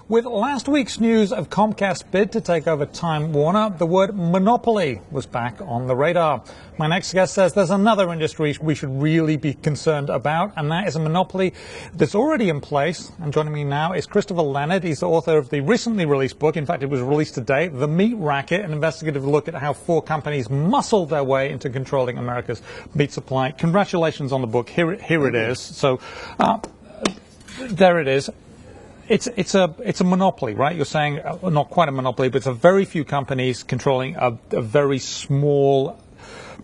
With last week's news of Comcast's bid to take over Time Warner, the word monopoly was back on the radar. My next guest says there's another industry we should really be concerned about, and that is a monopoly that's already in place. And joining me now is Christopher Leonard. He's the author of the recently released book, in fact it was released today, The Meat Racket, an investigative look at how four companies muscled their way into controlling America's meat supply. Congratulations on the book. Here it is. So there it is. It's a monopoly, right? You're saying not quite a monopoly, but it's a very few companies controlling a very small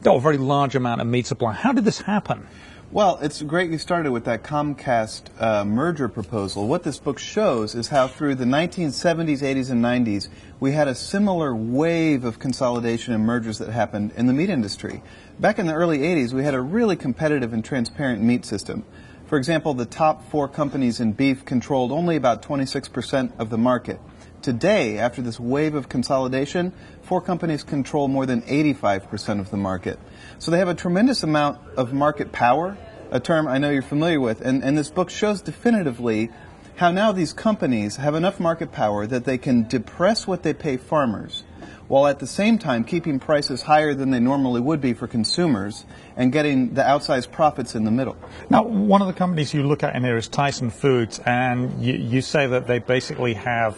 or very large amount of meat supply. How did this happen? Well, it's great you started with that Comcast merger proposal. What this book shows is how through the 1970s, 80s, and 90s, we had a similar wave of consolidation and mergers that happened in the meat industry. Back in the early 80s, we had a really competitive and transparent meat system. For example, the top four companies in beef controlled only about 26% of the market. Today, after this wave of consolidation, four companies control more than 85% of the market. So they have a tremendous amount of market power, a term I know you're familiar with, and this book shows definitively how now these companies have enough market power that they can depress what they pay farmers, while at the same time keeping prices higher than they normally would be for consumers and getting the outsized profits in the middle. Now, one of the companies you look at in here is Tyson Foods, and you say that they basically have,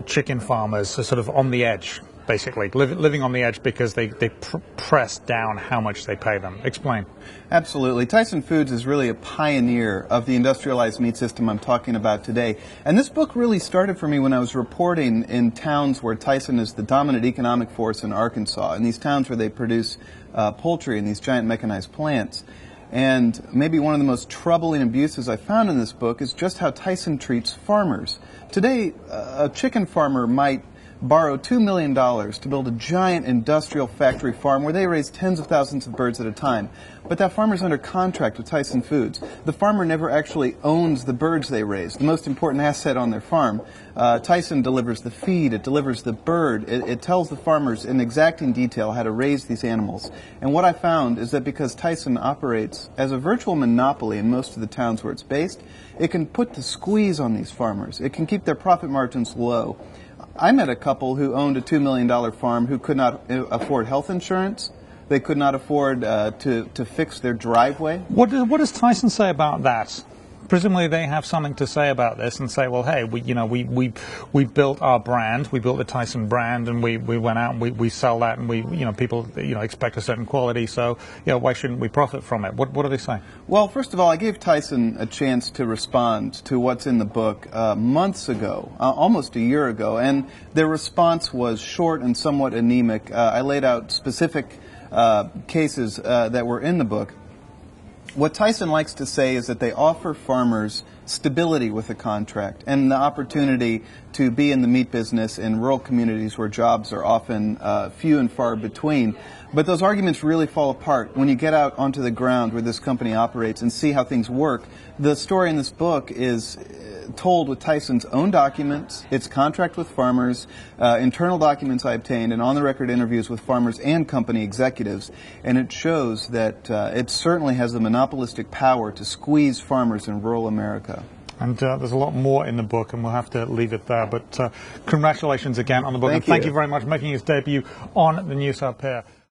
chicken farmers are sort of on the edge, basically, living on the edge because they press down how much they pay them. Explain. Absolutely. Tyson Foods is really a pioneer of the industrialized meat system I'm talking about today. And this book really started for me when I was reporting in towns where Tyson is the dominant economic force in Arkansas, in these towns where they produce poultry in these giant mechanized plants. And maybe one of the most troubling abuses I found in this book is just how Tyson treats farmers. Today, a chicken farmer might borrow $2 million to build a giant industrial factory farm where they raise tens of thousands of birds at a time. But that farmer's under contract with Tyson Foods. The farmer never actually owns the birds they raise, the most important asset on their farm. Tyson delivers the feed, it delivers the bird, it tells the farmers in exacting detail how to raise these animals. And what I found is that because Tyson operates as a virtual monopoly in most of the towns where it's based, it can put the squeeze on these farmers. It can keep their profit margins low. I met a couple who owned a $2 million farm who could not afford health insurance. They could not afford to fix their driveway. What does Tyson say about that? Presumably they have something to say about this and say, well, hey, we built our brand, we built the Tyson brand, and we went out and we sell that, and people expect a certain quality, so why shouldn't we profit from it? What do they say? Well, first of all, I gave Tyson a chance to respond to what's in the book months ago, almost a year ago, and their response was short and somewhat anemic. I laid out specific cases that were in the book. What Tyson likes to say is that they offer farmers stability with a contract and the opportunity to be in the meat business in rural communities where jobs are often few and far between. But those arguments really fall apart when you get out onto the ground where this company operates and see how things work. The story in this book is told with Tyson's own documents, its contract with farmers, internal documents I obtained, and on-the-record interviews with farmers and company executives. And it shows that it certainly has the monopolistic power to squeeze farmers in rural America. And there's a lot more in the book, and we'll have to leave it there. But congratulations again on the book. Thank you very much for making its debut on the News Hub here.